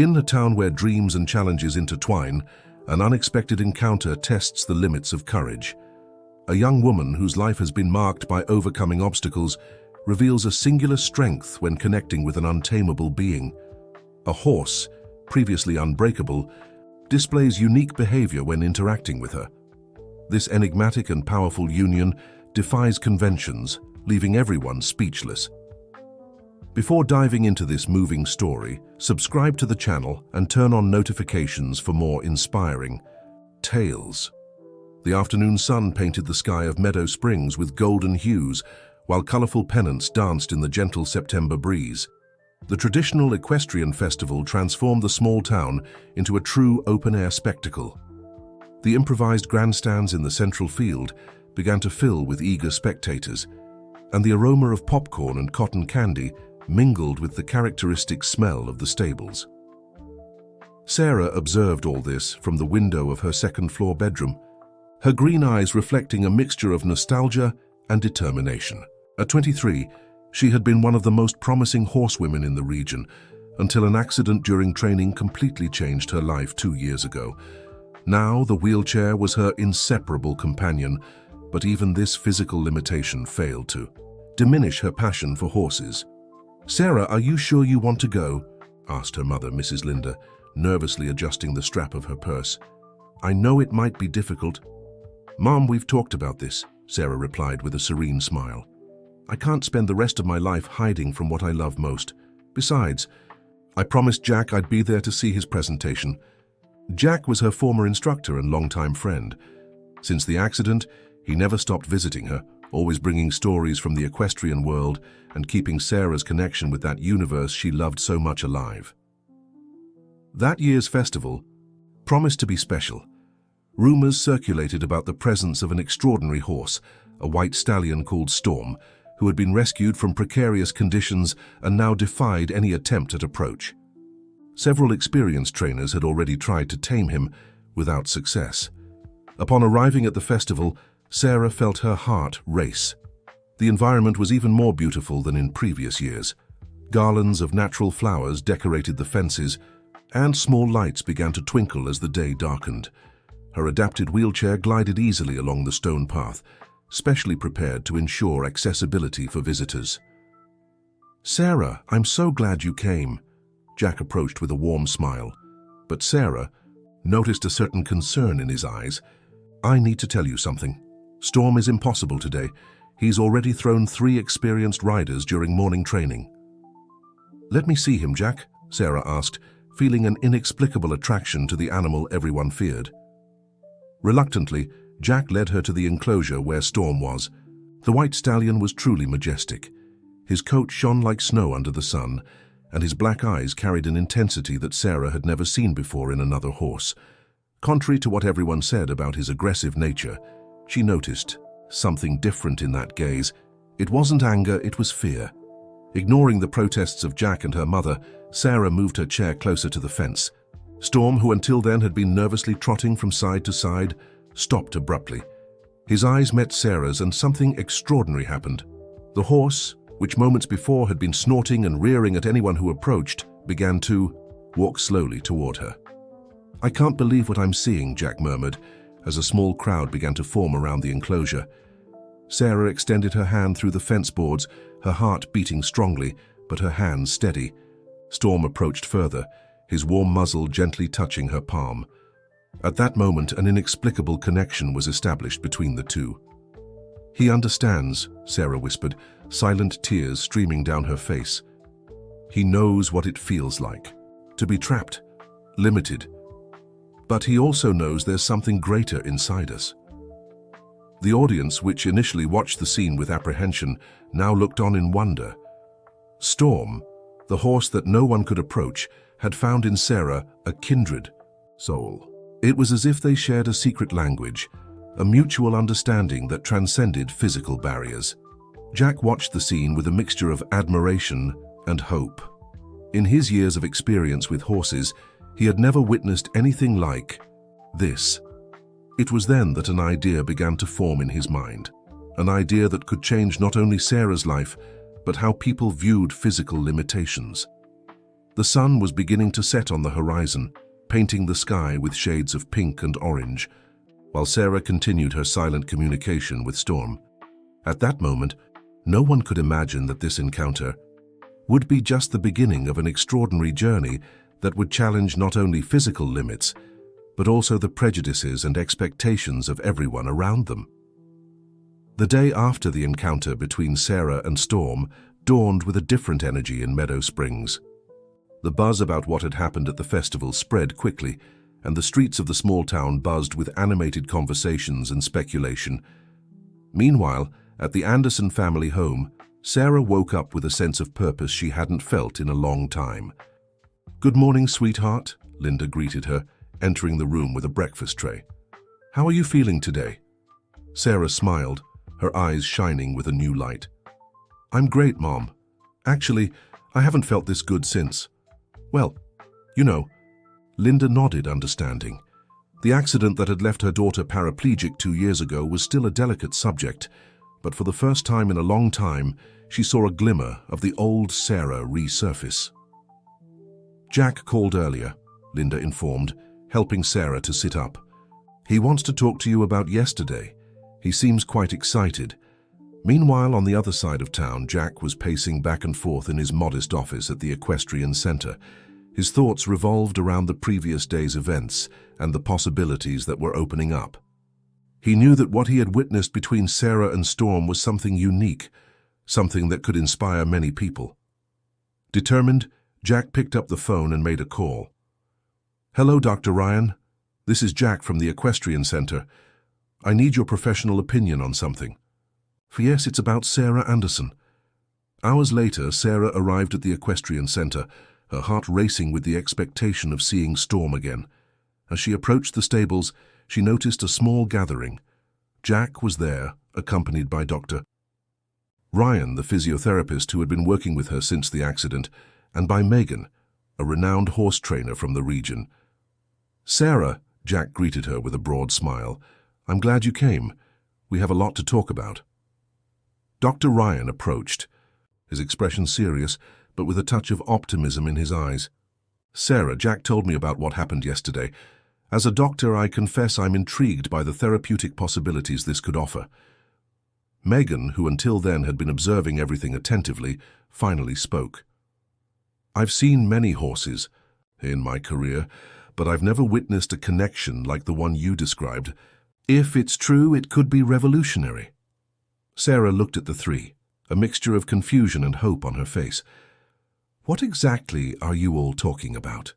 In a town where dreams and challenges intertwine, an unexpected encounter tests the limits of courage. A young woman whose life has been marked by overcoming obstacles reveals a singular strength when connecting with an untamable being. A horse, previously unbreakable, displays unique behavior when interacting with her. This enigmatic and powerful union defies conventions, leaving everyone speechless. Before diving into this moving story, subscribe to the channel and turn on notifications for more inspiring tales. The afternoon sun painted the sky of Meadow Springs with golden hues, while colorful pennants danced in the gentle September breeze. The traditional equestrian festival transformed the small town into a true open-air spectacle. The improvised grandstands in the central field began to fill with eager spectators, and the aroma of popcorn and cotton candy mingled with the characteristic smell of the stables. Sarah observed all this from the window of her second-floor bedroom, her green eyes reflecting a mixture of nostalgia and determination. At 23, she had been one of the most promising horsewomen in the region until an accident during training completely changed her life 2 years ago. Now the wheelchair was her inseparable companion, but even this physical limitation failed to diminish her passion for horses. "Sarah, are you sure you want to go?" asked her mother, Mrs. Linda, nervously adjusting the strap of her purse. "I know it might be difficult." "Mom, we've talked about this," Sarah replied with a serene smile. "I can't spend the rest of my life hiding from what I love most. Besides, I promised Jack I'd be there to see his presentation." Jack was her former instructor and longtime friend. Since the accident, he never stopped visiting her, always bringing stories from the equestrian world and keeping Sarah's connection with that universe she loved so much alive. That year's festival promised to be special. Rumors circulated about the presence of an extraordinary horse, a white stallion called Storm, who had been rescued from precarious conditions and now defied any attempt at approach. Several experienced trainers had already tried to tame him, without success. Upon arriving at the festival, Sarah felt her heart race. The environment was even more beautiful than in previous years. Garlands of natural flowers decorated the fences, and small lights began to twinkle as the day darkened. Her adapted wheelchair glided easily along the stone path, specially prepared to ensure accessibility for visitors. "Sarah, I'm so glad you came." Jack approached with a warm smile, but Sarah noticed a certain concern in his eyes. "I need to tell you something. Storm is impossible today. He's already thrown 3 experienced riders during morning training." "Let me see him, Jack," Sarah asked, feeling an inexplicable attraction to the animal everyone feared. Reluctantly, Jack led her to the enclosure where Storm was. The white stallion was truly majestic. His coat shone like snow under the sun, and his black eyes carried an intensity that Sarah had never seen before in another horse. Contrary to what everyone said about his aggressive nature, she noticed something different in that gaze. It wasn't anger, it was fear. Ignoring the protests of Jack and her mother, Sarah moved her chair closer to the fence. Storm, who until then had been nervously trotting from side to side, stopped abruptly. His eyes met Sarah's and something extraordinary happened. The horse, which moments before had been snorting and rearing at anyone who approached, began to walk slowly toward her. "I can't believe what I'm seeing," Jack murmured, as a small crowd began to form around the enclosure. Sarah extended her hand through the fence boards, her heart beating strongly, but her hands steady. Storm approached further, his warm muzzle gently touching her palm. At that moment, an inexplicable connection was established between the two. "He understands," Sarah whispered, silent tears streaming down her face. "He knows what it feels like to be trapped, limited. But he also knows there's something greater inside us." The audience, which initially watched the scene with apprehension, now looked on in wonder. Storm, the horse that no one could approach, had found in Sarah a kindred soul. It was as if they shared a secret language, a mutual understanding that transcended physical barriers. Jack watched the scene with a mixture of admiration and hope. In his years of experience with horses, he had never witnessed anything like this. It was then that an idea began to form in his mind, an idea that could change not only Sarah's life, but how people viewed physical limitations. The sun was beginning to set on the horizon, painting the sky with shades of pink and orange, while Sarah continued her silent communication with Storm. At that moment, no one could imagine that this encounter would be just the beginning of an extraordinary journey that would challenge not only physical limits, but also the prejudices and expectations of everyone around them. The day after the encounter between Sarah and Storm dawned with a different energy in Meadow Springs. The buzz about what had happened at the festival spread quickly, and the streets of the small town buzzed with animated conversations and speculation. Meanwhile, at the Anderson family home, Sarah woke up with a sense of purpose she hadn't felt in a long time. "Good morning, sweetheart," Linda greeted her, entering the room with a breakfast tray. "How are you feeling today?" Sarah smiled, her eyes shining with a new light. "I'm great, Mom. Actually, I haven't felt this good since. Well, you know." Linda nodded, understanding. The accident that had left her daughter paraplegic 2 years ago was still a delicate subject, but for the first time in a long time, she saw a glimmer of the old Sarah resurface. "Jack called earlier," Linda informed, helping Sarah to sit up. "He wants to talk to you about yesterday. He seems quite excited." Meanwhile, on the other side of town, Jack was pacing back and forth in his modest office at the Equestrian Center. His thoughts revolved around the previous day's events and the possibilities that were opening up. He knew that what he had witnessed between Sarah and Storm was something unique, something that could inspire many people. Determined, Jack picked up the phone and made a call. "Hello, Dr. Ryan. This is Jack from the Equestrian Center. I need your professional opinion on something." "Yes, it's about Sarah Anderson." Hours later, Sarah arrived at the Equestrian Center, her heart racing with the expectation of seeing Storm again. As she approached the stables, she noticed a small gathering. Jack was there, accompanied by Dr. Ryan, the physiotherapist who had been working with her since the accident, and by Megan, a renowned horse trainer from the region. "Sarah," Jack greeted her with a broad smile, "I'm glad you came. We have a lot to talk about." Dr. Ryan approached, his expression serious, but with a touch of optimism in his eyes. "Sarah, Jack told me about what happened yesterday. As a doctor, I confess I'm intrigued by the therapeutic possibilities this could offer." Megan, who until then had been observing everything attentively, finally spoke. "I've seen many horses in my career, but I've never witnessed a connection like the one you described. If it's true, it could be revolutionary." Sarah looked at the three, a mixture of confusion and hope on her face. "What exactly are you all talking about?"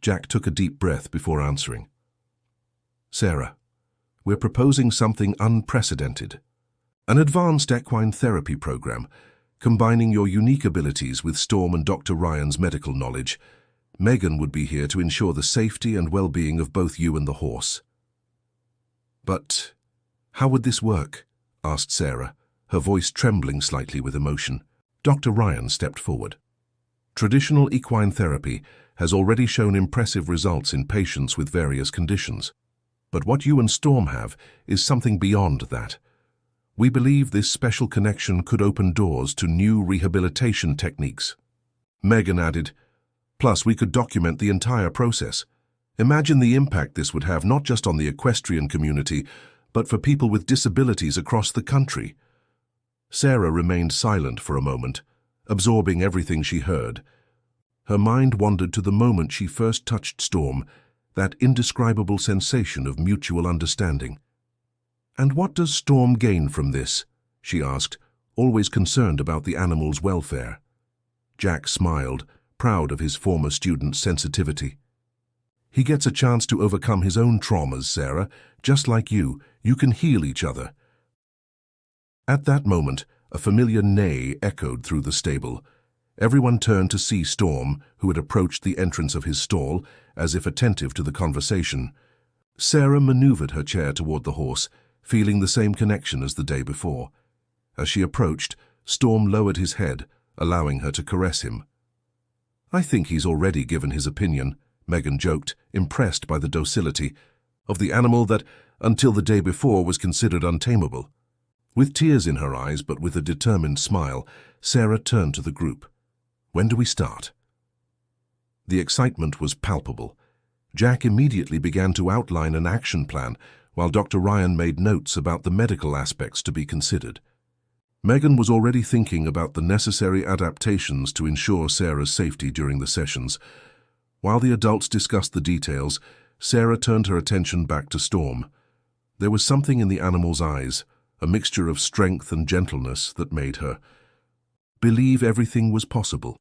Jack took a deep breath before answering. "Sarah, we're proposing something unprecedented. An advanced equine therapy program, combining your unique abilities with Storm and Dr. Ryan's medical knowledge. Megan would be here to ensure the safety and well-being of both you and the horse." "But how would this work?" asked Sarah, her voice trembling slightly with emotion. Dr. Ryan stepped forward. "Traditional equine therapy has already shown impressive results in patients with various conditions. But what you and Storm have is something beyond that. We believe this special connection could open doors to new rehabilitation techniques." Megan added, "Plus, we could document the entire process. Imagine the impact this would have not just on the equestrian community, but for people with disabilities across the country." Sarah remained silent for a moment, absorbing everything she heard. Her mind wandered to the moment she first touched Storm, that indescribable sensation of mutual understanding. "And what does Storm gain from this?" she asked, always concerned about the animal's welfare. Jack smiled, proud of his former student's sensitivity. "He gets a chance to overcome his own traumas, Sarah. Just like you can heal each other." At that moment, a familiar neigh echoed through the stable. Everyone turned to see Storm, who had approached the entrance of his stall, as if attentive to the conversation. Sarah maneuvered her chair toward the horse, feeling the same connection as the day before. As she approached, Storm lowered his head, allowing her to caress him. "I think he's already given his opinion," Megan joked, impressed by the docility of the animal that, until the day before, was considered untamable. With tears in her eyes, but with a determined smile, Sarah turned to the group. "When do we start?" The excitement was palpable. Jack immediately began to outline an action plan, while Dr. Ryan made notes about the medical aspects to be considered. Megan was already thinking about the necessary adaptations to ensure Sarah's safety during the sessions. While the adults discussed the details, Sarah turned her attention back to Storm. There was something in the animal's eyes, a mixture of strength and gentleness that made her believe everything was possible.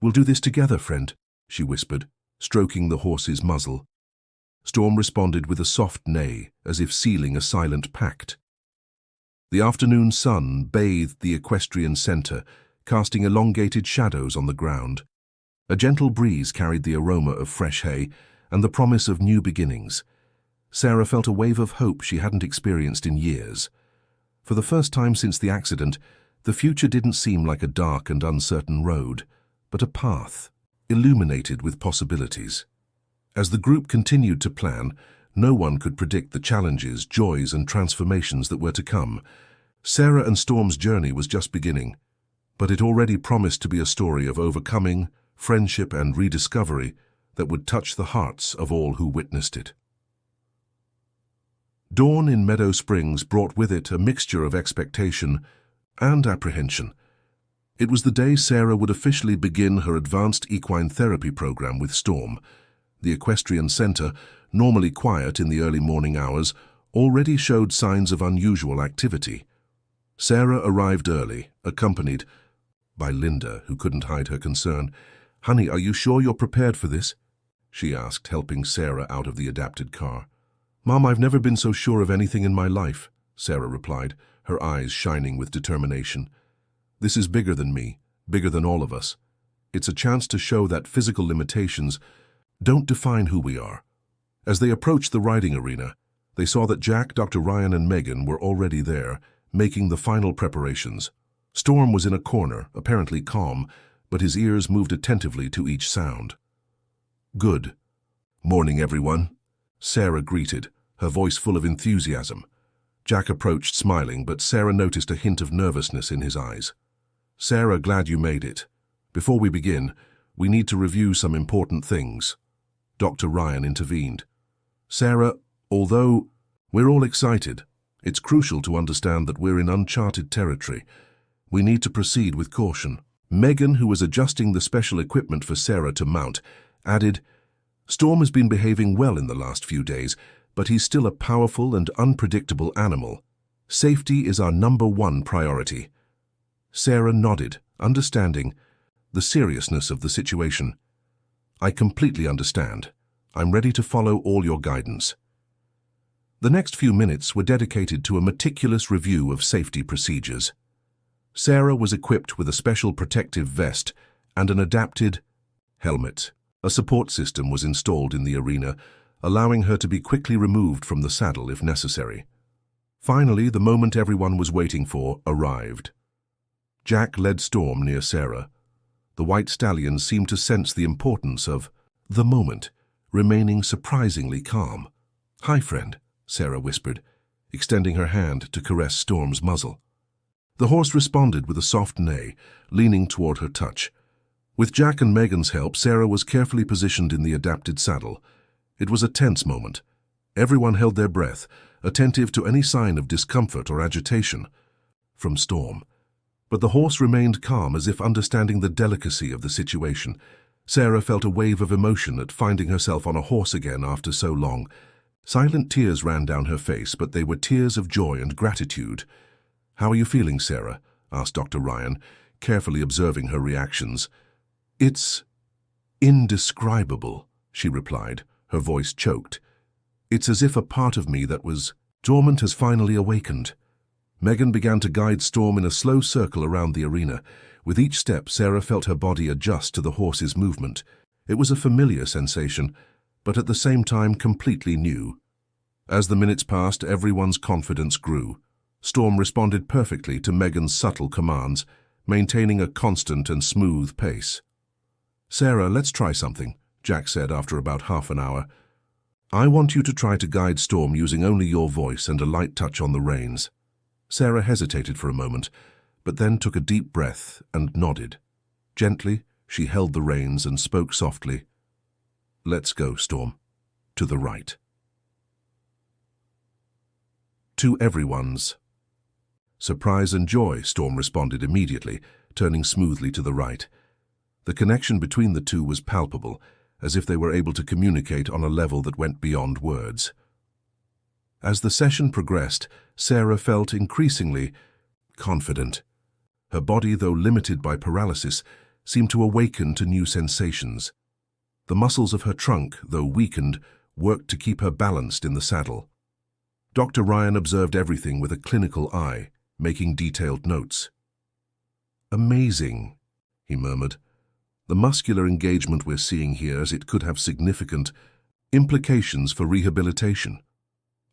"We'll do this together, friend," she whispered, stroking the horse's muzzle. Storm responded with a soft neigh, as if sealing a silent pact. The afternoon sun bathed the equestrian center, casting elongated shadows on the ground. A gentle breeze carried the aroma of fresh hay and the promise of new beginnings. Sarah felt a wave of hope she hadn't experienced in years. For the first time since the accident, the future didn't seem like a dark and uncertain road, but a path, illuminated with possibilities. As the group continued to plan, no one could predict the challenges, joys, and transformations that were to come. Sarah and Storm's journey was just beginning, but it already promised to be a story of overcoming, friendship, and rediscovery that would touch the hearts of all who witnessed it. Dawn in Meadow Springs brought with it a mixture of expectation and apprehension. It was the day Sarah would officially begin her advanced equine therapy program with Storm. The equestrian center, normally quiet in the early morning hours, already showed signs of unusual activity. Sarah arrived early, accompanied by Linda, who couldn't hide her concern. "Honey, are you sure you're prepared for this?" she asked, helping Sarah out of the adapted car. "Mom, I've never been so sure of anything in my life," Sarah replied, her eyes shining with determination. "This is bigger than me, bigger than all of us. It's a chance to show that physical limitations don't define who we are." As they approached the riding arena, they saw that Jack, Dr. Ryan, and Megan were already there, making the final preparations. Storm was in a corner, apparently calm, but his ears moved attentively to each sound. "Good morning, everyone," Sarah greeted, her voice full of enthusiasm. Jack approached smiling, but Sarah noticed a hint of nervousness in his eyes. "Sarah, glad you made it. Before we begin, we need to review some important things." Dr. Ryan intervened. "Sarah, although we're all excited, it's crucial to understand that we're in uncharted territory. We need to proceed with caution." Megan, who was adjusting the special equipment for Sarah to mount, added, "Storm has been behaving well in the last few days, but he's still a powerful and unpredictable animal. Safety is our #1 priority." Sarah nodded, understanding the seriousness of the situation. "I completely understand. I'm ready to follow all your guidance." The next few minutes were dedicated to a meticulous review of safety procedures. Sarah was equipped with a special protective vest and an adapted helmet. A support system was installed in the arena, allowing her to be quickly removed from the saddle if necessary. Finally, the moment everyone was waiting for arrived. Jack led Storm near Sarah. The white stallion seemed to sense the importance of the moment, remaining surprisingly calm. "Hi, friend," Sarah whispered, extending her hand to caress Storm's muzzle. The horse responded with a soft neigh, leaning toward her touch. With Jack and Megan's help, Sarah was carefully positioned in the adapted saddle. It was a tense moment. Everyone held their breath, attentive to any sign of discomfort or agitation from Storm. But the horse remained calm, as if understanding the delicacy of the situation. Sarah felt a wave of emotion at finding herself on a horse again after so long. Silent tears ran down her face, but they were tears of joy and gratitude. "How are you feeling, Sarah?" asked Dr. Ryan, carefully observing her reactions. "It's indescribable," she replied, her voice choked. "It's as if a part of me that was dormant has finally awakened." Megan began to guide Storm in a slow circle around the arena. With each step, Sarah felt her body adjust to the horse's movement. It was a familiar sensation, but at the same time completely new. As the minutes passed, everyone's confidence grew. Storm responded perfectly to Megan's subtle commands, maintaining a constant and smooth pace. "Sarah, let's try something," Jack said after about half an hour. "I want you to try to guide Storm using only your voice and a light touch on the reins." Sarah hesitated for a moment, but then took a deep breath and nodded. Gently, She held the reins and spoke softly. "Let's go, Storm. To the right." To everyone's surprise and joy, Storm responded immediately, turning smoothly to the right. The connection between the two was palpable, as if they were able to communicate on a level that went beyond words. As the session progressed, Sarah felt increasingly confident. Her body, though limited by paralysis, seemed to awaken to new sensations. The muscles of her trunk, though weakened, worked to keep her balanced in the saddle. Dr. Ryan observed everything with a clinical eye, making detailed notes. "Amazing," he murmured. "The muscular engagement we're seeing here, as it could have significant implications for rehabilitation."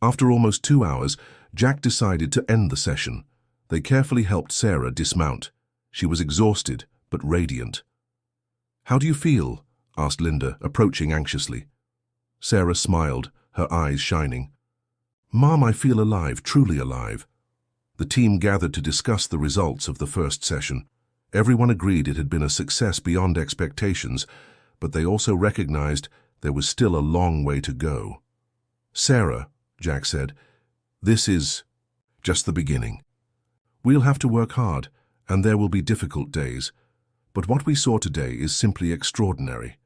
After almost 2 hours, Jack decided to end the session. They carefully helped Sarah dismount. She was exhausted, but radiant. "How do you feel?" asked Linda, approaching anxiously. Sarah smiled, her eyes shining. "Mom, I feel alive, truly alive." The team gathered to discuss the results of the first session. Everyone agreed it had been a success beyond expectations, but they also recognized there was still a long way to go. "Sarah," Jack said, "this is just the beginning. We'll have to work hard, and there will be difficult days, but what we saw today is simply extraordinary."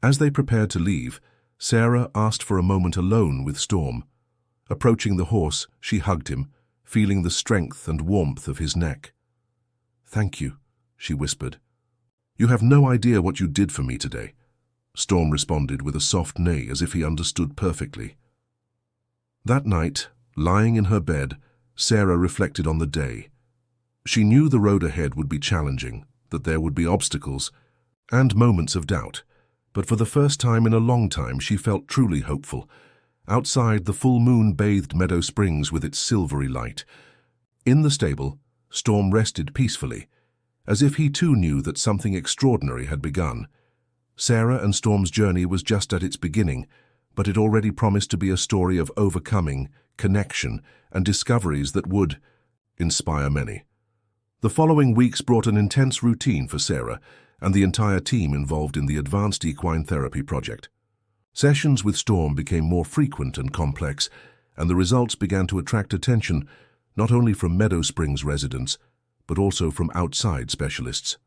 As they prepared to leave, Sarah asked for a moment alone with Storm. Approaching the horse, she hugged him, feeling the strength and warmth of his neck. "Thank you," she whispered. "You have no idea what you did for me today." Storm responded with a soft neigh, as if he understood perfectly. That night, lying in her bed, Sarah reflected on the day. She knew the road ahead would be challenging, that there would be obstacles and moments of doubt, but for the first time in a long time she felt truly hopeful. Outside, the full moon bathed Meadow Springs with its silvery light. In the stable, Storm rested peacefully, as if he too knew that something extraordinary had begun. Sarah and Storm's journey was just at its beginning, but it already promised to be a story of overcoming, connection, and discoveries that would inspire many. The following weeks brought an intense routine for Sarah and the entire team involved in the Advanced Equine Therapy project. Sessions with Storm became more frequent and complex, and the results began to attract attention not only from Meadow Springs residents, but also from outside specialists.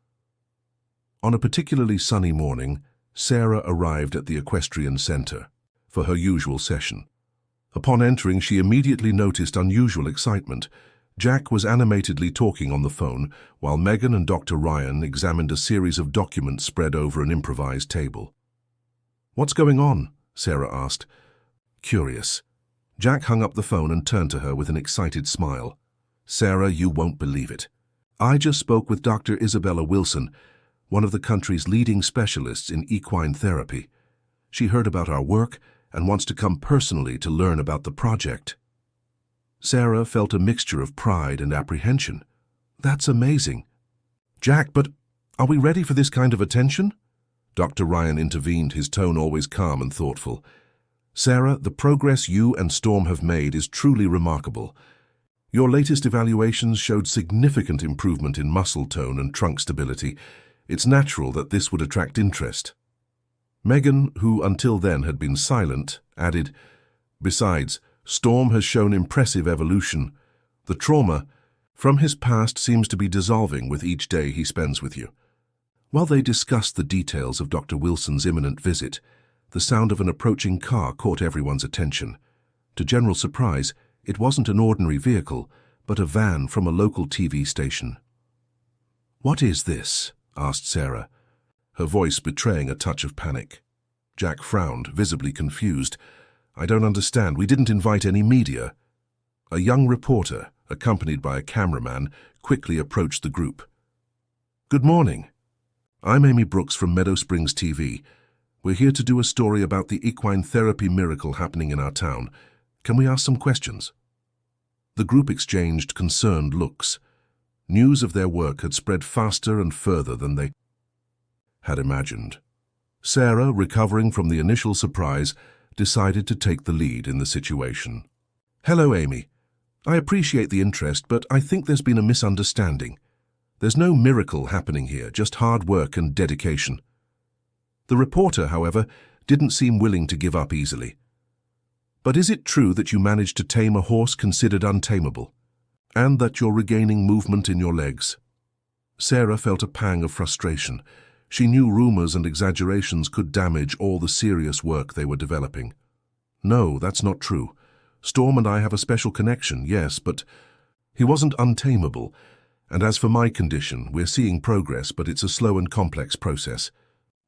On a particularly sunny morning, Sarah arrived at the Equestrian Center for her usual session. Upon entering, she immediately noticed unusual excitement. Jack was animatedly talking on the phone, while Megan and Dr. Ryan examined a series of documents spread over an improvised table. "What's going on?" Sarah asked. Curious. Jack hung up the phone and turned to her with an excited smile. "Sarah, you won't believe it. I just spoke with Dr. Isabella Wilson, one of the country's leading specialists in equine therapy. She heard about our work and wants to come personally to learn about the project." Sarah felt a mixture of pride and apprehension. "That's amazing." "Jack, but are we ready for this kind of attention?" Dr. Ryan intervened, his tone always calm and thoughtful. "Sarah, the progress you and Storm have made is truly remarkable. Your latest evaluations showed significant improvement in muscle tone and trunk stability. It's natural that this would attract interest." Megan, who until then had been silent, added, "Besides, Storm has shown impressive evolution. The trauma from his past seems to be dissolving with each day he spends with you." While they discussed the details of Dr. Wilson's imminent visit, the sound of an approaching car caught everyone's attention. To general surprise, it wasn't an ordinary vehicle, but a van from a local TV station. "What is this?" asked Sarah, her voice betraying a touch of panic. Jack frowned, visibly confused. "I don't understand. We didn't invite any media." A young reporter, accompanied by a cameraman, quickly approached the group. "Good morning. I'm Amy Brooks from Meadow Springs TV. We're here to do a story about the equine therapy miracle happening in our town. Can we ask some questions?" The group exchanged concerned looks. News of their work had spread faster and further than they had imagined. Sarah, recovering from the initial surprise, decided to take the lead in the situation. "Hello, Amy. I appreciate the interest, but I think there's been a misunderstanding. There's no miracle happening here, just hard work and dedication. The reporter, however, didn't seem willing to give up easily. But is it true that you managed to tame a horse considered untamable, and that you're regaining movement in your legs? Sarah felt a pang of frustration. She knew rumors and exaggerations could damage all the serious work they were developing. No, that's not true. Storm and I have a special connection, yes, but he wasn't untamable. And as for my condition, we're seeing progress, but it's a slow and complex process.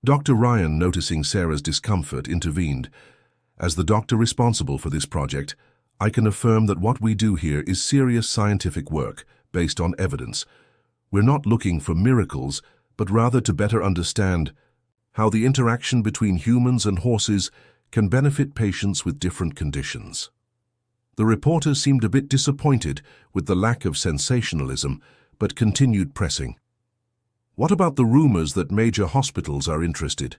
Dr. Ryan, noticing Sarah's discomfort, intervened. As the doctor responsible for this project, I can affirm that what we do here is serious scientific work based on evidence. We're not looking for miracles, but rather to better understand how the interaction between humans and horses can benefit patients with different conditions. The reporter seemed a bit disappointed with the lack of sensationalism, but continued pressing. What about the rumors that major hospitals are interested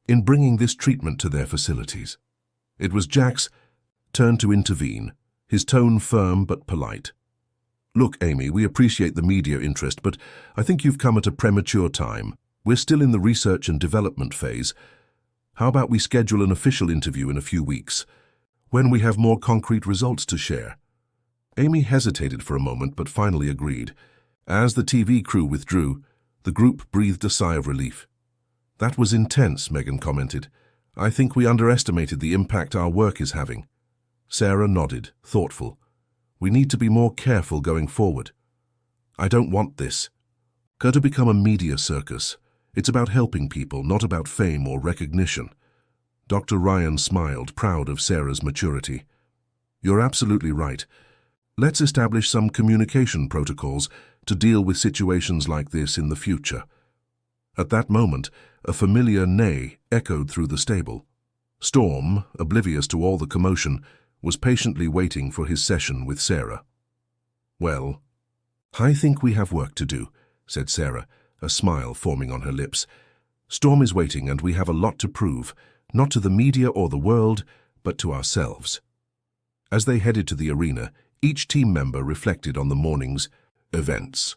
in bringing this treatment to their facilities? It was Jack's turn to intervene, his tone firm but polite. Look, Amy, we appreciate the media interest, but I think you've come at a premature time. We're still in the research and development phase. How about we schedule an official interview in a few weeks, when we have more concrete results to share? Amy hesitated for a moment, but finally agreed. As the TV crew withdrew, the group breathed a sigh of relief. That was intense, Megan commented. I think we underestimated the impact our work is having. Sarah nodded, thoughtful. We need to be more careful going forward. I don't want this to become a media circus. It's about helping people, not about fame or recognition. Dr. Ryan smiled, proud of Sarah's maturity. You're absolutely right. Let's establish some communication protocols to deal with situations like this in the future. At that moment, a familiar neigh echoed through the stable. Storm, oblivious to all the commotion, was patiently waiting for his session with Sarah. Well, I think we have work to do, said Sarah, a smile forming on her lips. Storm is waiting, and we have a lot to prove, not to the media or the world, but to ourselves. As they headed to the arena, each team member reflected on the morning's events.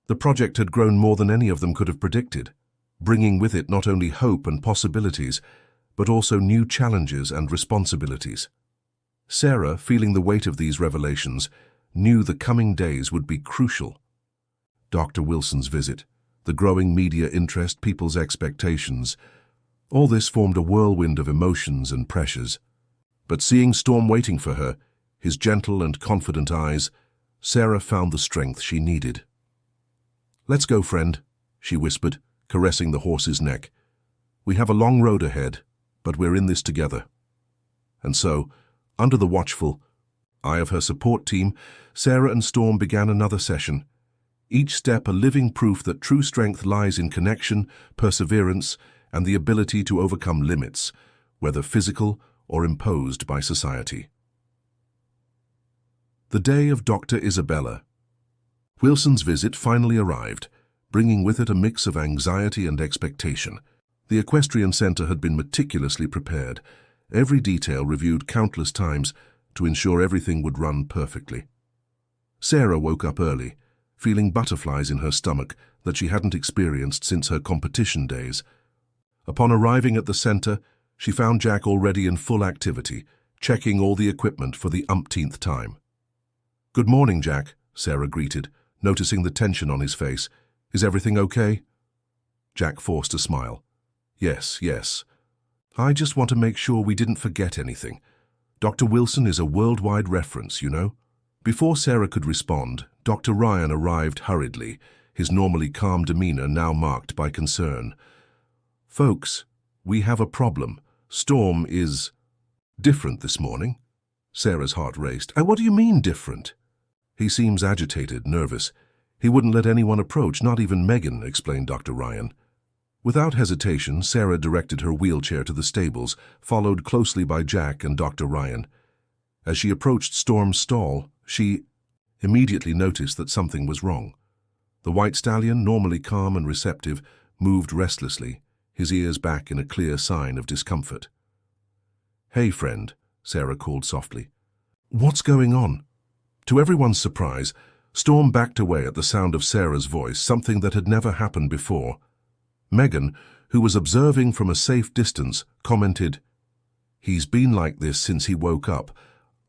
The project had grown more than any of them could have predicted, bringing with it not only hope and possibilities, but also new challenges and responsibilities. Sarah, feeling the weight of these revelations, knew the coming days would be crucial. Dr. Wilson's visit, the growing media interest, people's expectations, all this formed a whirlwind of emotions and pressures. But seeing Storm waiting for her, his gentle and confident eyes, Sarah found the strength she needed. Let's go, friend, she whispered, caressing the horse's neck. We have a long road ahead, but we're in this together. And so, under the watchful eye of her support team, Sarah and Storm began another session, each step a living proof that true strength lies in connection, perseverance, and the ability to overcome limits, whether physical or imposed by society. The day of Dr. Isabella. Wilson's visit finally arrived, bringing with it a mix of anxiety and expectation. The equestrian center had been meticulously prepared, every detail reviewed countless times to ensure everything would run perfectly. Sarah woke up early, feeling butterflies in her stomach that she hadn't experienced since her competition days. Upon arriving at the center, she found Jack already in full activity, checking all the equipment for the umpteenth time. Good morning, Jack, Sarah greeted, noticing the tension on his face. Is everything okay? Jack forced a smile. Yes. I just want to make sure we didn't forget anything. Dr. Wilson is a worldwide reference, you know. Before Sarah could respond, Dr. Ryan arrived hurriedly, his normally calm demeanor now marked by concern. Folks, we have a problem. Storm is different this morning. Sarah's heart raced. What do you mean different? He seems agitated, nervous. He wouldn't let anyone approach, not even Megan, explained Dr. Ryan. Without hesitation, Sarah directed her wheelchair to the stables, followed closely by Jack and Dr. Ryan. As she approached Storm's stall, she immediately noticed that something was wrong. The white stallion, normally calm and receptive, moved restlessly, his ears back in a clear sign of discomfort. Hey, friend, Sarah called softly. What's going on? To everyone's surprise, Storm backed away at the sound of Sarah's voice, something that had never happened before. Megan, who was observing from a safe distance, commented, "He's been like this since he woke up.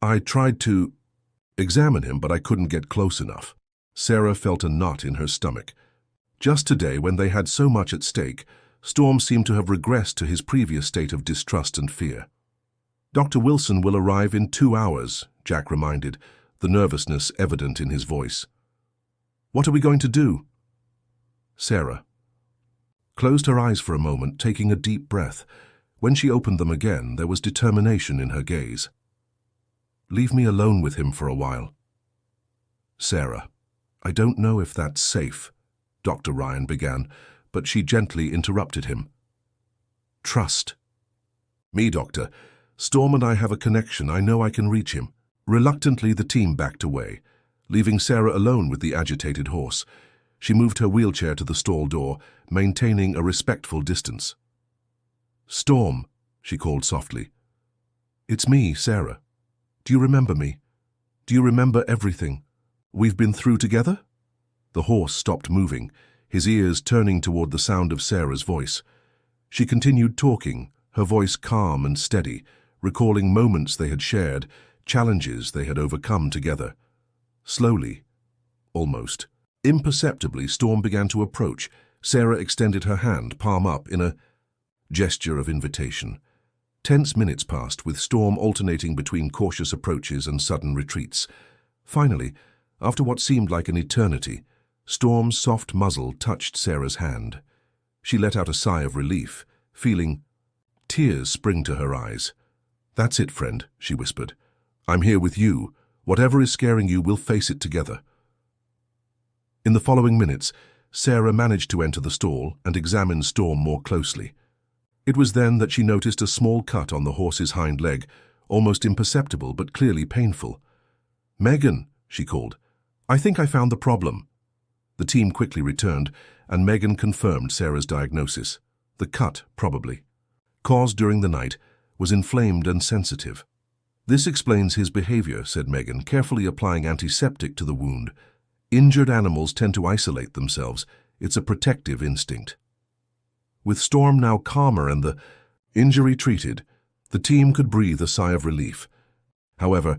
I tried to examine him, but I couldn't get close enough." Sarah felt a knot in her stomach. Just today, when they had so much at stake, Storm seemed to have regressed to his previous state of distrust and fear. "Dr. Wilson will arrive in 2 hours," Jack reminded, the nervousness evident in his voice. "What are we going to do?" Sarah closed her eyes for a moment, taking a deep breath. When she opened them again, there was determination in her gaze. "Leave me alone with him for a while." "Sarah, I don't know if that's safe," Dr. Ryan began, but she gently interrupted him. "Trust me, Doctor. Storm and I have a connection. I know I can reach him." Reluctantly, the team backed away, leaving Sarah alone with the agitated horse. She moved her wheelchair to the stall door, maintaining a respectful distance. "Storm," she called softly. "It's me, Sarah. Do you remember me? Do you remember everything we've been through together?" The horse stopped moving, his ears turning toward the sound of Sarah's voice. She continued talking, her voice calm and steady, recalling moments they had shared, challenges they had overcome together. Slowly, almost imperceptibly, Storm began to approach. Sarah extended her hand, palm up, in a gesture of invitation. Tense minutes passed, with Storm alternating between cautious approaches and sudden retreats. Finally, after what seemed like an eternity, Storm's soft muzzle touched Sarah's hand. She let out a sigh of relief, feeling tears spring to her eyes. "That's it, friend," she whispered. "I'm here with you. Whatever is scaring you, we'll face it together." In the following minutes, Sarah managed to enter the stall and examine Storm more closely. It was then that she noticed a small cut on the horse's hind leg, almost imperceptible but clearly painful. "Megan," she called, "I think I found the problem." The team quickly returned, and Megan confirmed Sarah's diagnosis. The cut, probably caused during the night, was inflamed and sensitive. "This explains his behavior," said Megan, carefully applying antiseptic to the wound. "Injured animals tend to isolate themselves. It's a protective instinct." With Storm now calmer and the injury treated, the team could breathe a sigh of relief. However,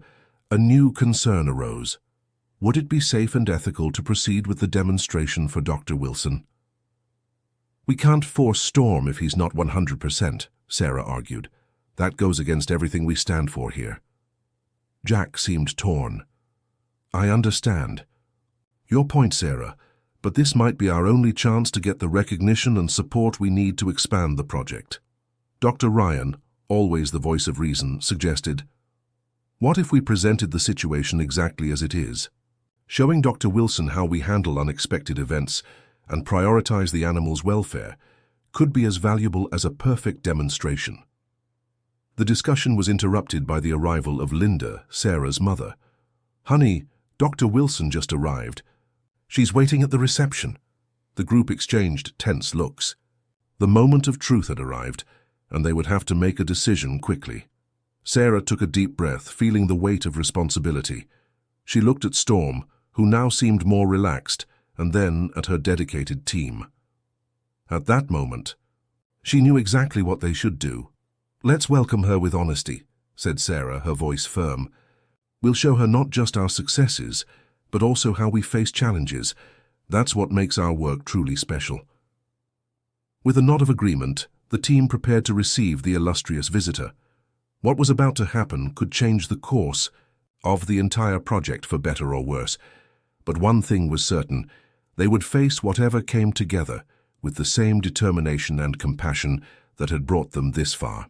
a new concern arose. Would it be safe and ethical to proceed with the demonstration for Dr. Wilson? "We can't force Storm if he's not 100%, Sarah argued. "That goes against everything we stand for here." Jack seemed torn. "I understand your point, Sarah, but this might be our only chance to get the recognition and support we need to expand the project." Dr. Ryan, always the voice of reason, suggested, "What if we presented the situation exactly as it is? Showing Dr. Wilson how we handle unexpected events and prioritize the animal's welfare could be as valuable as a perfect demonstration." The discussion was interrupted by the arrival of Linda, Sarah's mother. "Honey, Dr. Wilson just arrived. She's waiting at the reception." The group exchanged tense looks. The moment of truth had arrived, and they would have to make a decision quickly. Sarah took a deep breath, feeling the weight of responsibility. She looked at Storm, who now seemed more relaxed, and then at her dedicated team. At that moment, she knew exactly what they should do. "Let's welcome her with honesty," said Sarah, her voice firm. "We'll show her not just our successes, but also how we face challenges. That's what makes our work truly special." With a nod of agreement, the team prepared to receive the illustrious visitor. What was about to happen could change the course of the entire project for better or worse. But one thing was certain: they would face whatever came together with the same determination and compassion that had brought them this far.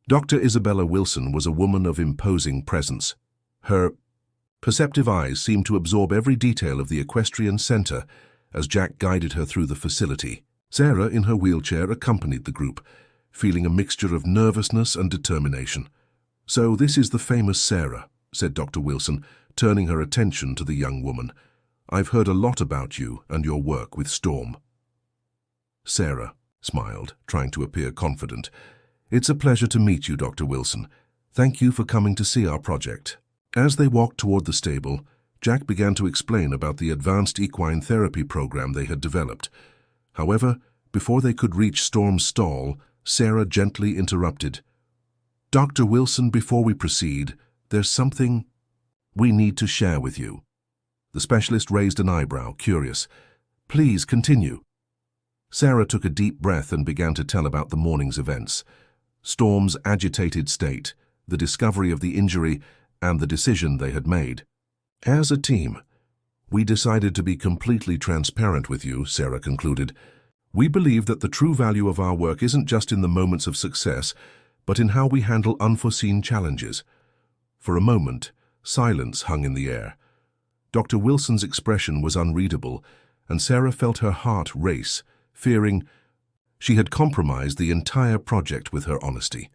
Dr. Isabella Wilson was a woman of imposing presence. Her perceptive eyes seemed to absorb every detail of the equestrian center as Jack guided her through the facility. Sarah, in her wheelchair, accompanied the group, feeling a mixture of nervousness and determination. "So this is the famous Sarah," said Dr. Wilson, turning her attention to the young woman. "I've heard a lot about you and your work with Storm." Sarah smiled, trying to appear confident. "It's a pleasure to meet you, Dr. Wilson. Thank you for coming to see our project." As they walked toward the stable, Jack began to explain about the advanced equine therapy program they had developed. However, before they could reach Storm's stall, Sarah gently interrupted. "Dr. Wilson, before we proceed, there's something we need to share with you." The specialist raised an eyebrow, curious. "Please continue." Sarah took a deep breath and began to tell about the morning's events. Storm's agitated state, the discovery of the injury, and the decision they had made. "As a team, we decided to be completely transparent with you," Sarah concluded. "We believe that the true value of our work isn't just in the moments of success, but in how we handle unforeseen challenges." For a moment, silence hung in the air. Dr. Wilson's expression was unreadable, and Sarah felt her heart race, fearing she had compromised the entire project with her honesty.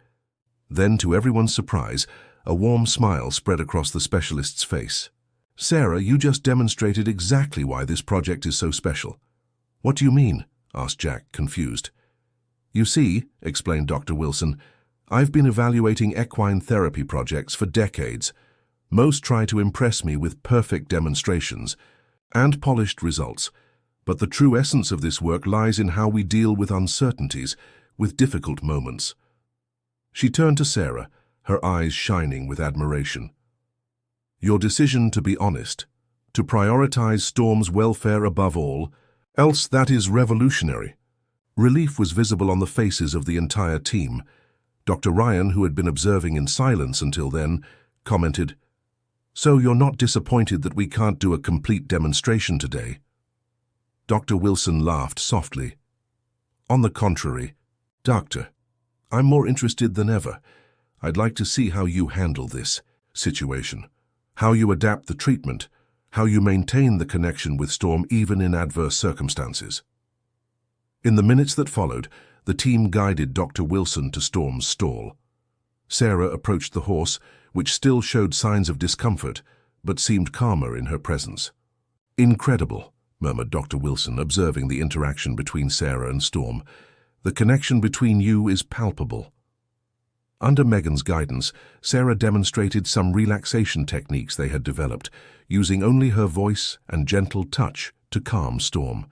Then, to everyone's surprise, a warm smile spread across the specialist's face. "Sarah, you just demonstrated exactly why this project is so special." "What do you mean?" asked Jack, confused. "You see," explained Dr. Wilson, "I've been evaluating equine therapy projects for decades. Most try to impress me with perfect demonstrations and polished results, but the true essence of this work lies in how we deal with uncertainties, with difficult moments." She turned to Sarah, her eyes shining with admiration. "Your decision to be honest, to prioritize Storm's welfare above all, else that is revolutionary." Relief was visible on the faces of the entire team. Dr. Ryan, who had been observing in silence until then, commented, "So you're not disappointed that we can't do a complete demonstration today?" Dr. Wilson laughed softly. "On the contrary, Doctor, I'm more interested than ever. I'd like to see how you handle this situation, how you adapt the treatment, how you maintain the connection with Storm even in adverse circumstances." In the minutes that followed, the team guided Dr. Wilson to Storm's stall. Sarah approached the horse, which still showed signs of discomfort, but seemed calmer in her presence. "Incredible," murmured Dr. Wilson, observing the interaction between Sarah and Storm. "The connection between you is palpable." Under Megan's guidance, Sarah demonstrated some relaxation techniques they had developed, using only her voice and gentle touch to calm Storm.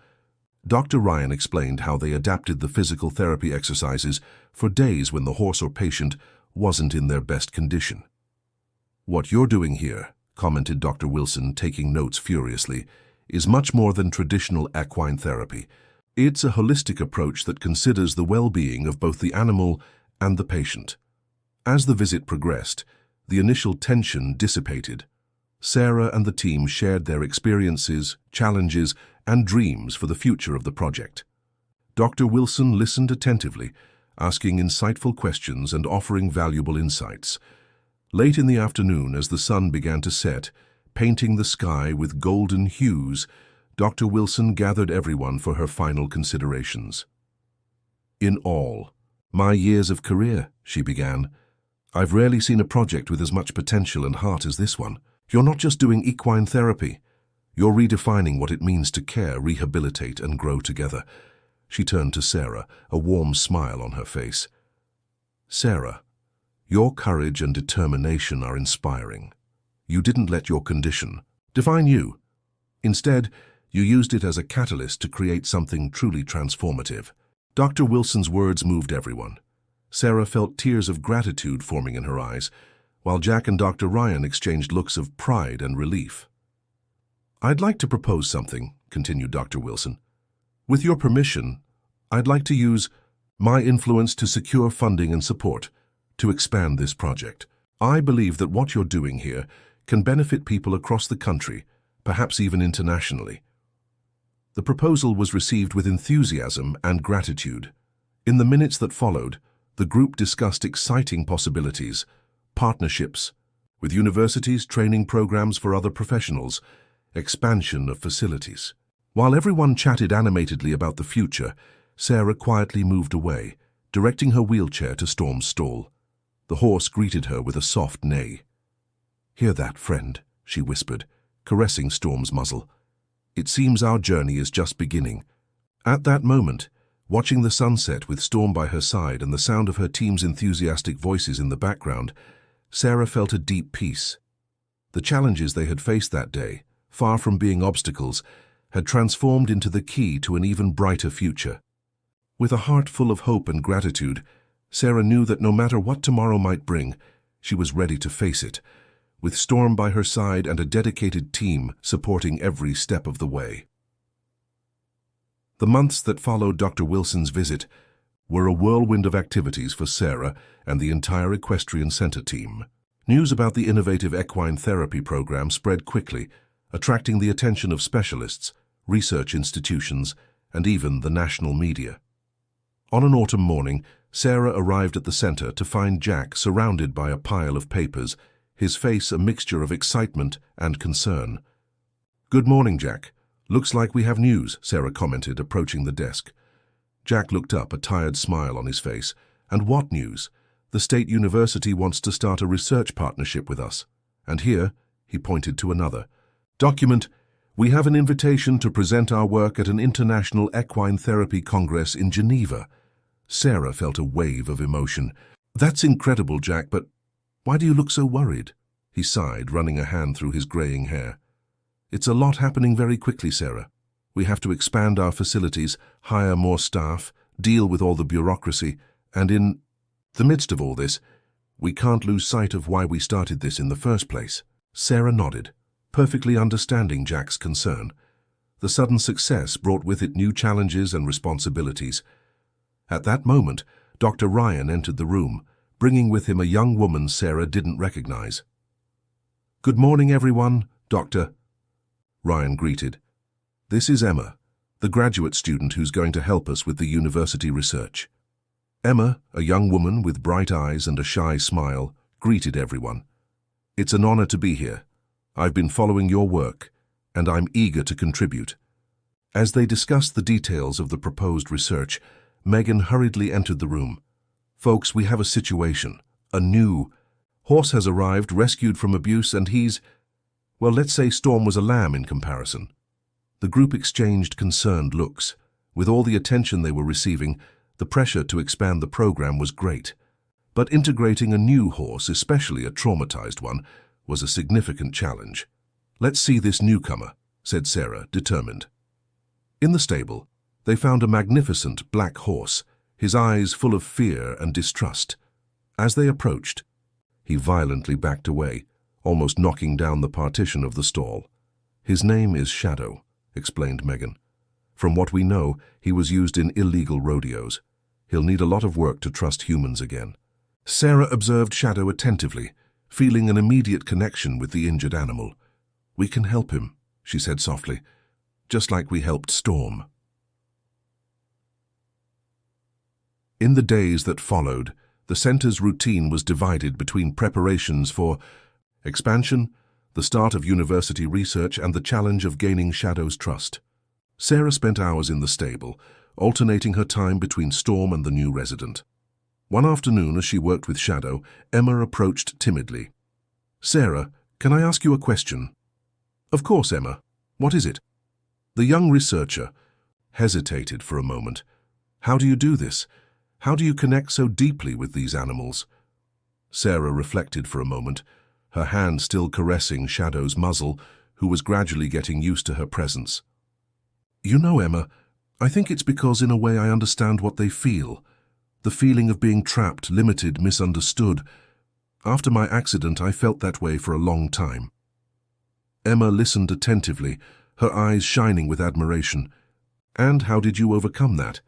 Dr. Ryan explained how they adapted the physical therapy exercises for days when the horse or patient wasn't in their best condition. "What you're doing here," commented Dr. Wilson, taking notes furiously, "is much more than traditional equine therapy. It's a holistic approach that considers the well-being of both the animal and the patient." As the visit progressed, the initial tension dissipated. Sarah and the team shared their experiences, challenges, and dreams for the future of the project. Dr. Wilson listened attentively, asking insightful questions and offering valuable insights. Late in the afternoon, as the sun began to set, painting the sky with golden hues, Dr. Wilson gathered everyone for her final considerations. "In all my years of career," she began, "I've rarely seen a project with as much potential and heart as this one. You're not just doing equine therapy. You're redefining what it means to care, rehabilitate, and grow together." She turned to Sarah, a warm smile on her face. "Sarah, your courage and determination are inspiring. You didn't let your condition define you. Instead, you used it as a catalyst to create something truly transformative." Dr. Wilson's words moved everyone. Sarah felt tears of gratitude forming in her eyes, while Jack and Dr. Ryan exchanged looks of pride and relief. "I'd like to propose something," continued Dr. Wilson. "With your permission, I'd like to use my influence to secure funding and support to expand this project. I believe that what you're doing here can benefit people across the country, perhaps even internationally." The proposal was received with enthusiasm and gratitude. In the minutes that followed, the group discussed exciting possibilities, partnerships with universities, training programs for other professionals, expansion of facilities. While everyone chatted animatedly about the future, Sarah quietly moved away, directing her wheelchair to Storm's stall. The horse greeted her with a soft neigh. "Hear that, friend?" she whispered, caressing Storm's muzzle. "It seems our journey is just beginning." At that moment, watching the sunset with Storm by her side and the sound of her team's enthusiastic voices in the background, Sarah felt a deep peace. The challenges they had faced that day, far from being obstacles, had transformed into the key to an even brighter future. With a heart full of hope and gratitude, Sarah knew that no matter what tomorrow might bring, she was ready to face it, with Storm by her side and a dedicated team supporting every step of the way. The months that followed Dr. Wilson's visit were a whirlwind of activities for Sarah and the entire Equestrian Center team. News about the innovative equine therapy program spread quickly, attracting the attention of specialists, research institutions, and even the national media. On an autumn morning, Sarah arrived at the center to find Jack surrounded by a pile of papers, his face a mixture of excitement and concern. "Good morning, Jack. Looks like we have news," Sarah commented, approaching the desk. Jack looked up, a tired smile on his face. "And what news? The State University wants to start a research partnership with us. And here," he pointed to another document, "we have an invitation to present our work at an International Equine Therapy Congress in Geneva." Sarah felt a wave of emotion. "That's incredible, Jack, but why do you look so worried?" He sighed, running a hand through his graying hair. "It's a lot happening very quickly, Sarah. We have to expand our facilities, hire more staff, deal with all the bureaucracy, and in the midst of all this, we can't lose sight of why we started this in the first place." Sarah nodded, perfectly understanding Jack's concern. The sudden success brought with it new challenges and responsibilities. At that moment, Dr. Ryan entered the room, bringing with him a young woman Sarah didn't recognize. "Good morning, everyone, Doctor," Ryan greeted. "This is Emma, the graduate student who's going to help us with the university research." Emma, a young woman with bright eyes and a shy smile, greeted everyone. "It's an honor to be here. I've been following your work, and I'm eager to contribute." As they discussed the details of the proposed research, Megan hurriedly entered the room. "Folks, we have a situation. A new horse has arrived, rescued from abuse, and well, let's say Storm was a lamb in comparison." The group exchanged concerned looks. With all the attention they were receiving, the pressure to expand the program was great. But integrating a new horse, especially a traumatized one, was a significant challenge. "Let's see this newcomer," said Sarah, determined. In the stable, they found a magnificent black horse, his eyes full of fear and distrust. As they approached, he violently backed away, almost knocking down the partition of the stall. "His name is Shadow," explained Megan. "From what we know, he was used in illegal rodeos. He'll need a lot of work to trust humans again." Sarah observed Shadow attentively, feeling an immediate connection with the injured animal. "We can help him," she said softly, "just like we helped Storm." In the days that followed, the center's routine was divided between preparations for expansion, the start of university research, and the challenge of gaining Shadow's trust. Sarah spent hours in the stable, alternating her time between Storm and the new resident. One afternoon, as she worked with Shadow, Emma approached timidly. "Sarah, can I ask you a question?" "Of course, Emma. What is it?" The young researcher hesitated for a moment. "How do you do this? How do you connect so deeply with these animals?" Sarah reflected for a moment, her hand still caressing Shadow's muzzle, who was gradually getting used to her presence. "You know, Emma, I think it's because in a way I understand what they feel. The feeling of being trapped, limited, misunderstood. After my accident, I felt that way for a long time." Emma listened attentively, her eyes shining with admiration. "And how did you overcome that?"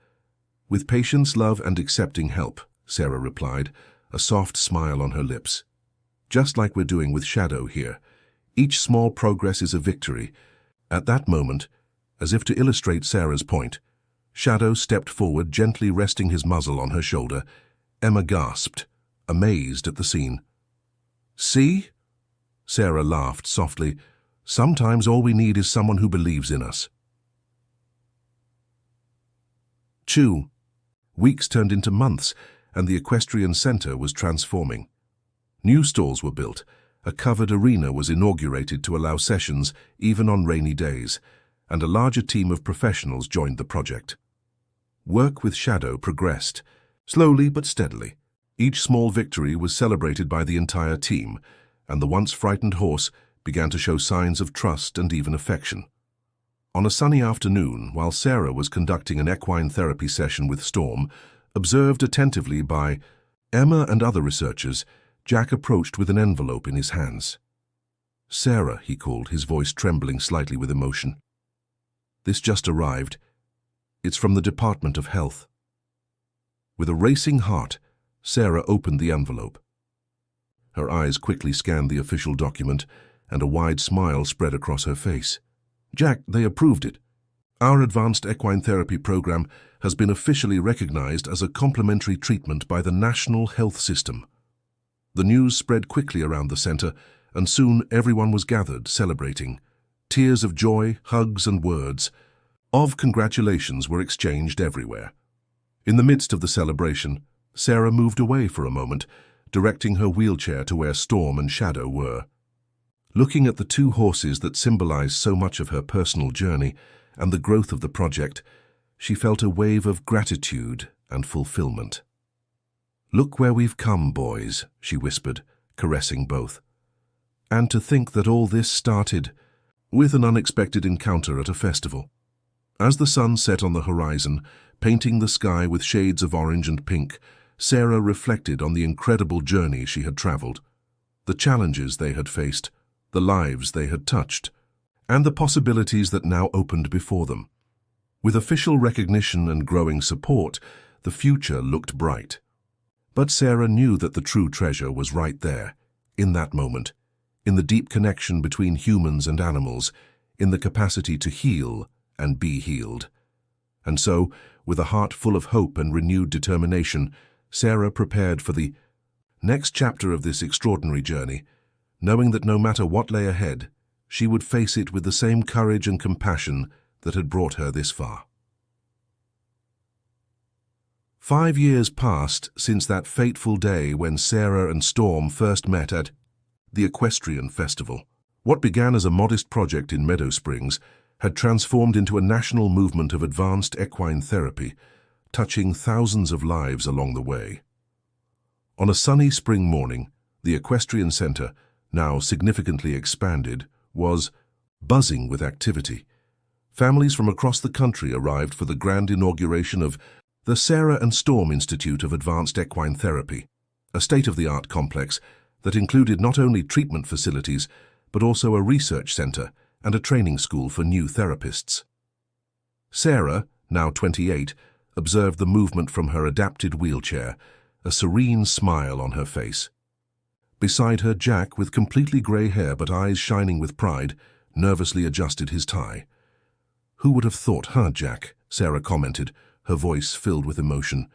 "With patience, love, and accepting help," Sarah replied, a soft smile on her lips. "Just like we're doing with Shadow here. Each small progress is a victory." At that moment, as if to illustrate Sarah's point, Shadow stepped forward, gently resting his muzzle on her shoulder. Emma gasped, amazed at the scene. "See?" Sarah laughed softly. "Sometimes all we need is someone who believes in us." Chew. Weeks turned into months, and the Equestrian Center was transforming. New stalls were built, a covered arena was inaugurated to allow sessions even on rainy days, and a larger team of professionals joined the project. Work with Shadow progressed, slowly but steadily. Each small victory was celebrated by the entire team, and the once frightened horse began to show signs of trust and even affection. On a sunny afternoon, while Sarah was conducting an equine therapy session with Storm, observed attentively by Emma and other researchers, Jack approached with an envelope in his hands. "Sarah," he called, his voice trembling slightly with emotion. "This just arrived. It's from the Department of Health." With a racing heart, Sarah opened the envelope. Her eyes quickly scanned the official document, and a wide smile spread across her face. "Jack, they approved it. Our advanced equine therapy program has been officially recognized as a complementary treatment by the National Health System." The news spread quickly around the center, and soon everyone was gathered, celebrating. Tears of joy, hugs, and words of congratulations were exchanged everywhere. In the midst of the celebration, Sarah moved away for a moment, directing her wheelchair to where Storm and Shadow were. Looking at the two horses that symbolized so much of her personal journey and the growth of the project, she felt a wave of gratitude and fulfillment. "Look where we've come, boys," she whispered, caressing both. "And to think that all this started with an unexpected encounter at a festival." As the sun set on the horizon, painting the sky with shades of orange and pink, Sarah reflected on the incredible journey she had traveled, the challenges they had faced, the lives they had touched, and the possibilities that now opened before them. With official recognition and growing support, the future looked bright. But Sarah knew that the true treasure was right there, in that moment, in the deep connection between humans and animals, in the capacity to heal and be healed. And so, with a heart full of hope and renewed determination, Sarah prepared for the next chapter of this extraordinary journey, knowing that no matter what lay ahead, she would face it with the same courage and compassion that had brought her this far. 5 years passed since that fateful day when Sarah and Storm first met at the Equestrian Festival. What began as a modest project in Meadow Springs had transformed into a national movement of advanced equine therapy, touching thousands of lives along the way. On a sunny spring morning, the Equestrian Center, now significantly expanded, was buzzing with activity. Families from across the country arrived for the grand inauguration of the Sarah and Storm Institute of Advanced Equine Therapy, a state-of-the-art complex that included not only treatment facilities, but also a research center and a training school for new therapists. Sarah, now 28, observed the movement from her adapted wheelchair, a serene smile on her face. Beside her, Jack, with completely grey hair but eyes shining with pride, nervously adjusted his tie. "Who would have thought, huh, Jack?" Sarah commented, her voice filled with emotion.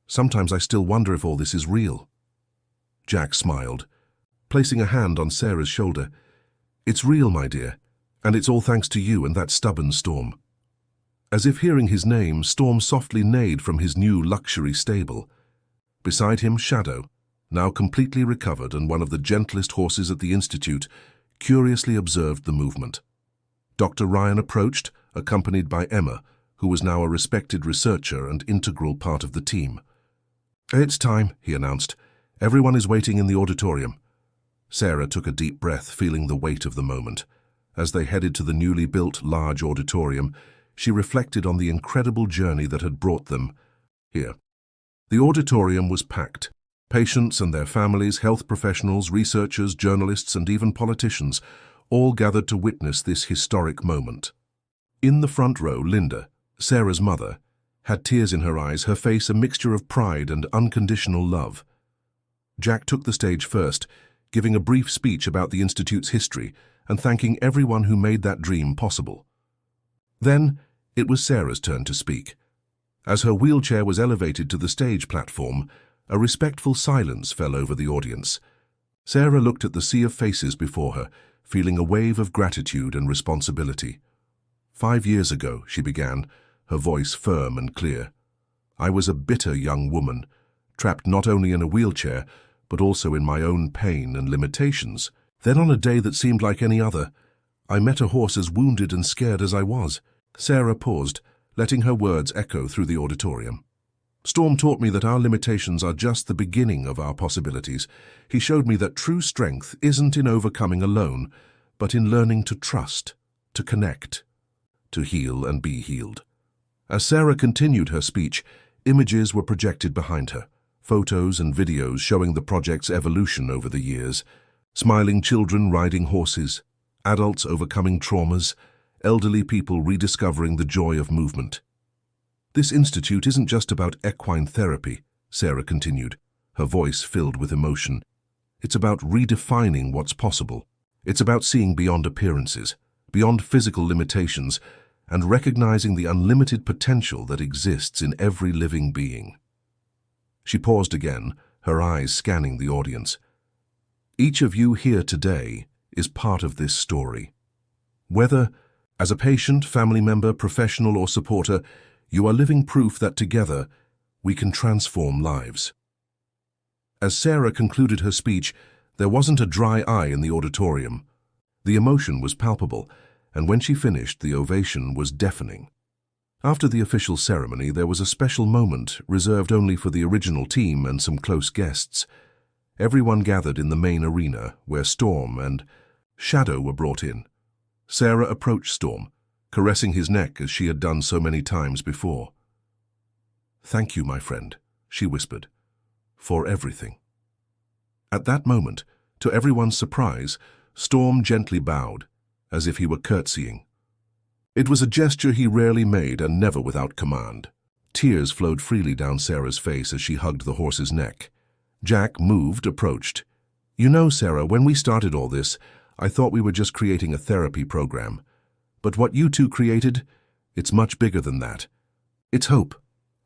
"Sometimes I still wonder if all this is real." Jack smiled, placing a hand on Sarah's shoulder. "It's real, my dear, and it's all thanks to you and that stubborn Storm." As if hearing his name, Storm softly neighed from his new luxury stable. Beside him, Shadow, now completely recovered and one of the gentlest horses at the Institute, curiously observed the movement. Dr. Ryan approached, accompanied by Emma, who was now a respected researcher and integral part of the team. "It's time," he announced. "Everyone is waiting in the auditorium." Sarah took a deep breath, feeling the weight of the moment. As they headed to the newly built large auditorium, she reflected on the incredible journey that had brought them here. The auditorium was packed. Patients and their families, health professionals, researchers, journalists, and even politicians all gathered to witness this historic moment. In the front row, Linda, Sarah's mother, had tears in her eyes, her face a mixture of pride and unconditional love. Jack took the stage first, giving a brief speech about the Institute's history and thanking everyone who made that dream possible. Then, it was Sarah's turn to speak. As her wheelchair was elevated to the stage platform, a respectful silence fell over the audience. Sarah looked at the sea of faces before her, feeling a wave of gratitude and responsibility. 5 years ago, she began, her voice firm and clear. I was a bitter young woman, trapped not only in a wheelchair, but also in my own pain and limitations. Then on a day that seemed like any other, I met a horse as wounded and scared as I was. Sarah paused, letting her words echo through the auditorium. Storm taught me that our limitations are just the beginning of our possibilities. He showed me that true strength isn't in overcoming alone, but in learning to trust, to connect, to heal and be healed. As Sarah continued her speech, images were projected behind her, photos and videos showing the project's evolution over the years. Smiling children riding horses, adults overcoming traumas, elderly people rediscovering the joy of movement. This institute isn't just about equine therapy, Sarah continued, her voice filled with emotion. It's about redefining what's possible. It's about seeing beyond appearances, beyond physical limitations, and recognizing the unlimited potential that exists in every living being. She paused again, her eyes scanning the audience. Each of you here today is part of this story. Whether as a patient, family member, professional, or supporter, you are living proof that together we can transform lives. As Sarah concluded her speech, there wasn't a dry eye in the auditorium. The emotion was palpable, and when she finished, the ovation was deafening. After the official ceremony, there was a special moment reserved only for the original team and some close guests. Everyone gathered in the main arena, where Storm and Shadow were brought in. Sarah approached Storm, caressing his neck as she had done so many times before. "Thank you, my friend," she whispered, "for everything." At that moment, to everyone's surprise, Storm gently bowed, as if he were curtsying. It was a gesture he rarely made and never without command. Tears flowed freely down Sarah's face as she hugged the horse's neck. Jack, moved, approached. "You know, Sarah, when we started all this, I thought we were just creating a therapy program. But what you two created, it's much bigger than that. It's hope.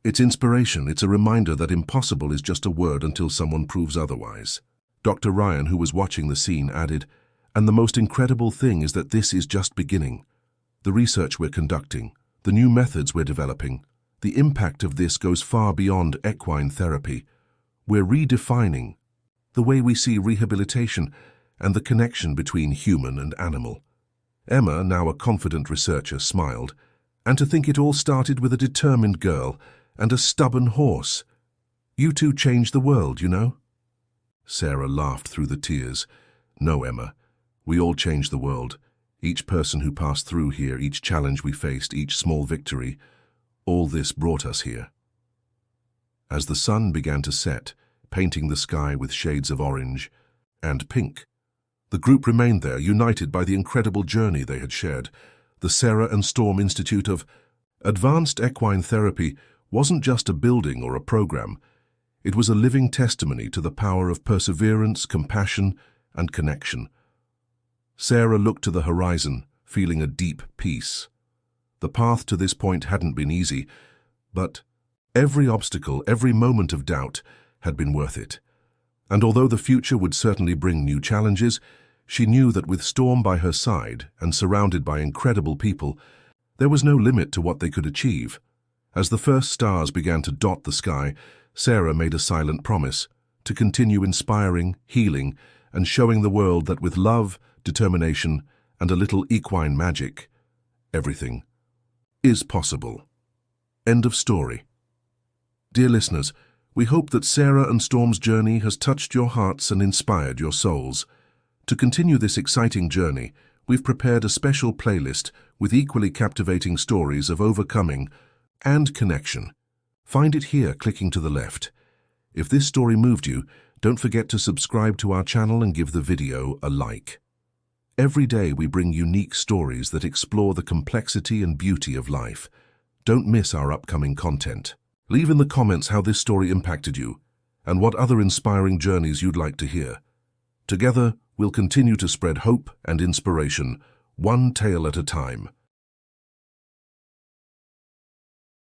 It's inspiration. It's a reminder that impossible is just a word until someone proves otherwise." Dr. Ryan, who was watching the scene, added, "And the most incredible thing is that this is just beginning. The research we're conducting, the new methods we're developing, the impact of this goes far beyond equine therapy. We're redefining the way we see rehabilitation and the connection between human and animal." Emma, now a confident researcher, smiled. "And to think it all started with a determined girl and a stubborn horse. You two changed the world, you know." Sarah laughed through the tears. "No, Emma, we all changed the world. Each person who passed through here, each challenge we faced, each small victory, all this brought us here." As the sun began to set, painting the sky with shades of orange and pink, the group remained there, united by the incredible journey they had shared. The Sarah and Storm Institute of Advanced Equine Therapy wasn't just a building or a program. It was a living testimony to the power of perseverance, compassion, and connection. Sarah looked to the horizon, feeling a deep peace. The path to this point hadn't been easy, but every obstacle, every moment of doubt had been worth it. And although the future would certainly bring new challenges, she knew that with Storm by her side and surrounded by incredible people, there was no limit to what they could achieve. As the first stars began to dot the sky, Sarah made a silent promise to continue inspiring, healing, and showing the world that with love, determination, and a little equine magic, everything is possible. End of story. Dear listeners, we hope that Sarah and Storm's journey has touched your hearts and inspired your souls. To continue this exciting journey, we've prepared a special playlist with equally captivating stories of overcoming and connection. Find it here, clicking to the left. If this story moved you, don't forget to subscribe to our channel and give the video a like. Every day we bring unique stories that explore the complexity and beauty of life. Don't miss our upcoming content. Leave in the comments how this story impacted you and what other inspiring journeys you'd like to hear. Together, we'll continue to spread hope and inspiration, one tale at a time.